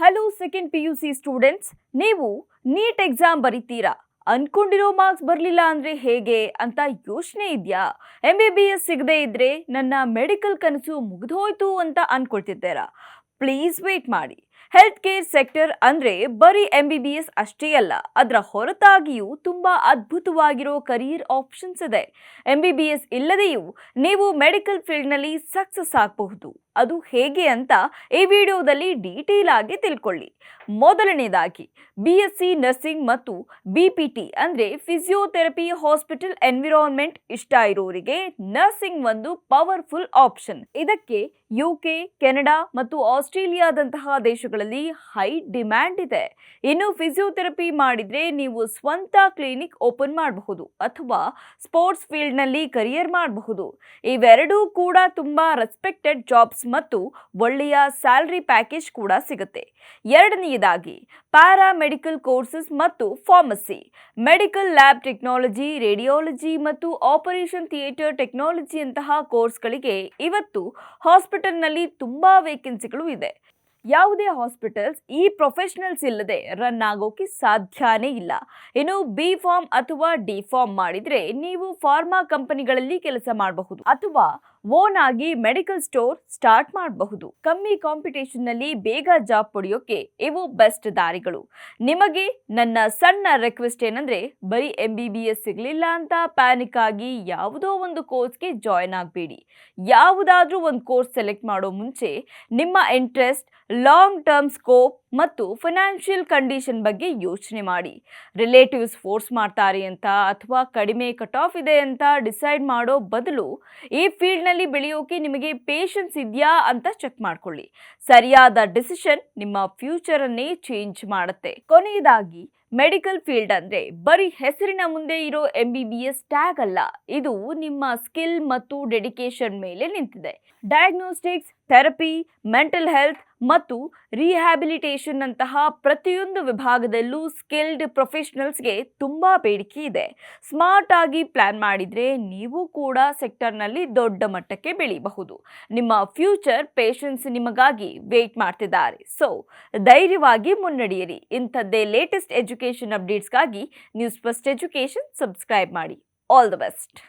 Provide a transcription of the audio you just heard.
Hello second PUC students, ನೀವು NEET exam ಬರೀತೀರಾ, ಅನ್ಕೊಂಡಿರೋ marks ಬರಲಿಲ್ಲ ಅಂದ್ರೆ ಹೇಗೆ ಅಂತ ಯೋಚನೆ ಇದೆಯಾ? MBBS ಸಿಗದೆ ಇದ್ರೆ ನನ್ನ ಮೆಡಿಕಲ್ ಕನಸು ಮುಗಿದೋಯ್ತು ಅಂತ ಅನ್ಕೊಳ್ತಿದ್ದೀರಾ? ಪ್ಲೀಸ್ ವೇಟ್ ಮಾಡಿ. ಹೆಲ್ತ್ ಕೇರ್ ಸೆಕ್ಟರ್ ಅಂದ್ರೆ ಬರೀ MBBS ಅಷ್ಟೇ ಅಲ್ಲ, ಅದರ ಹೊರತಾಗಿಯೂ ತುಂಬಾ ಅದ್ಭುತವಾಗಿರೋ ಕರಿಯರ್ ಆಪ್ಷನ್ಸ್ ಇದೆ. MBBS ಇಲ್ಲದೆಯೂ ನೀವು ಮೆಡಿಕಲ್ ಫೀಲ್ಡ್ನಲ್ಲಿ ಸಕ್ಸಸ್ ಆಗಬಹುದು. ಅದು ಹೇಗೆ ಅಂತ ಈ ವಿಡಿಯೋದಲ್ಲಿ ಡೀಟೇಲ್ ಆಗಿ ತಿಳ್ಕೊಳ್ಳಿ. ಮೊದಲನೇದಾಗಿ BSc ನರ್ಸಿಂಗ್ ಮತ್ತು BPT ಅಂದ್ರೆ ಫಿಸಿಯೋಥೆರಪಿ ಹಾಸ್ಪಿಟಲ್ ಎನ್ವಿರಾನ್ಮೆಂಟ್ ಇಷ್ಟ ಇರೋರಿಗೆ ನರ್ಸಿಂಗ್ ಒಂದು ಪವರ್ಫುಲ್ ಆಪ್ಷನ್. ಇದಕ್ಕೆ UK, ಕೆನಡಾ ಮತ್ತು ಆಸ್ಟ್ರೇಲಿಯಾದಂತಹ ದೇಶಗಳಲ್ಲಿ ಹೈ ಡಿಮ್ಯಾಂಡ್ ಇದೆ. ಇನ್ನು ಫಿಸಿಯೋಥೆರಪಿ ಮಾಡಿದ್ರೆ ನೀವು ಸ್ವಂತ ಕ್ಲಿನಿಕ್ ಓಪನ್ ಮಾಡಬಹುದು ಅಥವಾ ಸ್ಪೋರ್ಟ್ಸ್ ಫೀಲ್ಡ್ ನಲ್ಲಿ ಕರಿಯರ್ ಮಾಡಬಹುದು. ಇವೆರಡೂ ಕೂಡ ತುಂಬಾ ರೆಸ್ಪೆಕ್ಟೆಡ್ ಜಾಬ್ಸ್ ಮತ್ತು ಒಳ್ಳೆಯ ಸ್ಯಾಲರಿ ಪ್ಯಾಕೇಜ್ ಕೂಡ ಸಿಗುತ್ತೆ. ಎರಡನೆಯದಾಗಿ ಪ್ಯಾರಾಮೆಡಿಕಲ್ ಕೋರ್ಸಸ್ ಮತ್ತು pharmacy, medical lab technology, radiology ಮತ್ತು ಆಪರೇಷನ್ ಥಿಯೇಟರ್ ಟೆಕ್ನಾಲಜಿ ಅಂತಹ ಕೋರ್ಸ್ಗಳಿಗೆ ಇವತ್ತು ಹಾಸ್ಪಿಟಲ್ನಲ್ಲಿ ತುಂಬಾ ವೇಕೆನ್ಸಿಗಳು ಇದೆ. ಯಾವುದೇ ಹಾಸ್ಪಿಟಲ್ಸ್ ಈ ಪ್ರೊಫೆಷನಲ್ಸ್ ಇಲ್ಲದೆ ರನ್ ಆಗೋಕೆ ಸಾಧ್ಯನೇ ಇಲ್ಲ. ಇನ್ನು B ಫಾರ್ಮ್ ಅಥವಾ D ಫಾರ್ಮ್ ಮಾಡಿದ್ರೆ ನೀವು ಫಾರ್ಮಾ ಕಂಪನಿಗಳಲ್ಲಿ ಕೆಲಸ ಮಾಡಬಹುದು ಅಥವಾ ಓನ್ ಆಗಿ ಮೆಡಿಕಲ್ ಸ್ಟೋರ್ ಸ್ಟಾರ್ಟ್ ಮಾಡಬಹುದು. ಕಮ್ಮಿ ಕಾಂಪಿಟೇಷನ್ ನಲ್ಲಿ ಬೇಗ ಜಾಬ್ ಪಡೆಯೋಕೆ ಇವು ಬೆಸ್ಟ್ ದಾರಿಗಳು. ನಿಮಗೆ ನನ್ನ ಸಣ್ಣ ರಿಕ್ವೆಸ್ಟ್ ಏನಂದ್ರೆ, ಬರೀ MBBS ಸಿಗ್ಲಿಲ್ಲ ಅಂತ ಪ್ಯಾನಿಕ್ ಆಗಿ ಯಾವುದೋ ಒಂದು ಕೋರ್ಸ್ಗೆ ಜಾಯಿನ್ ಆಗಬೇಡಿ. ಯಾವುದಾದ್ರೂ ಒಂದು ಕೋರ್ಸ್ ಸೆಲೆಕ್ಟ್ ಮಾಡೋ ಮುಂಚೆ ನಿಮ್ಮ ಇಂಟ್ರೆಸ್ಟ್, ಲಾಂಗ್ ಟರ್ಮ್ ಸ್ಕೋಪ್ ಮತ್ತು ಫೈನಾನ್ಷಿಯಲ್ ಕಂಡೀಷನ್ ಬಗ್ಗೆ ಯೋಚನೆ ಮಾಡಿ. ರಿಲೇಟಿವ್ಸ್ ಫೋರ್ಸ್ ಮಾಡ್ತಾರೆ ಅಂತ ಅಥವಾ ಕಡಿಮೆ ಕಟ್ ಆಫ್ ಇದೆ ಅಂತ ಡಿಸೈಡ್ ಮಾಡೋ ಬದಲು ಈ ಫೀಲ್ಡ್ನಲ್ಲಿ ಬೆಳೆಯೋಕೆ ನಿಮಗೆ ಪೇಷನ್ಸ್ ಇದೆಯಾ ಅಂತ ಚೆಕ್ ಮಾಡ್ಕೊಳ್ಳಿ. ಸರಿಯಾದ ಡಿಸಿಷನ್ ನಿಮ್ಮ ಫ್ಯೂಚರ್ ಅನ್ನೇ ಚೇಂಜ್ ಮಾಡುತ್ತೆ. ಕೊನೆಯದಾಗಿ ಮೆಡಿಕಲ್ ಫೀಲ್ಡ್ ಅಂದ್ರೆ ಬರೀ ಹೆಸರಿನ ಮುಂದೆ ಇರೋ MBBS ಟ್ಯಾಗ್ ಅಲ್ಲ, ಇದು ನಿಮ್ಮ ಸ್ಕಿಲ್ ಮತ್ತು ಡೆಡಿಕೇಶನ್ ಮೇಲೆ ನಿಂತಿದೆ. ಡಯಾಗ್ನೋಸ್ಟಿಕ್ಸ್, ಥೆರಪಿ, ಮೆಂಟಲ್ ಹೆಲ್ತ್ ಮತ್ತು ರಿಹ್ಯಾಬಿಲಿಟೇಷನ್ ಅಂತಹ ಪ್ರತಿಯೊಂದು ವಿಭಾಗದಲ್ಲೂ ಸ್ಕಿಲ್ಡ್ ಪ್ರೊಫೆಷನಲ್ಸ್ಗೆ ತುಂಬಾ ಬೇಡಿಕೆ ಇದೆ. ಸ್ಮಾರ್ಟ್ ಆಗಿ ಪ್ಲಾನ್ ಮಾಡಿದ್ರೆ ನೀವು ಕೂಡ ಸೆಕ್ಟರ್ನಲ್ಲಿ ದೊಡ್ಡ ಮಟ್ಟಕ್ಕೆ ಬೆಳೆಯಬಹುದು. ನಿಮ್ಮ ಫ್ಯೂಚರ್ ಪೇಷನ್ಸ್ ನಿಮಗಾಗಿ ವೇಟ್ ಮಾಡ್ತಿದ್ದಾರೆ. ಸೊ ಧೈರ್ಯವಾಗಿ ಮುನ್ನಡೆಯಿರಿ. ಇಂಥದ್ದೇ ಲೇಟೆಸ್ಟ್ ಎಜುಕೇಶನ್ ಅಪ್ಡೇಟ್ಸ್ಗಾಗಿ ನ್ಯೂಸ್ ಫಸ್ಟ್ ಎಜುಕೇಶನ್ ಸಬ್ಸ್ಕ್ರೈಬ್ ಮಾಡಿ. All the best.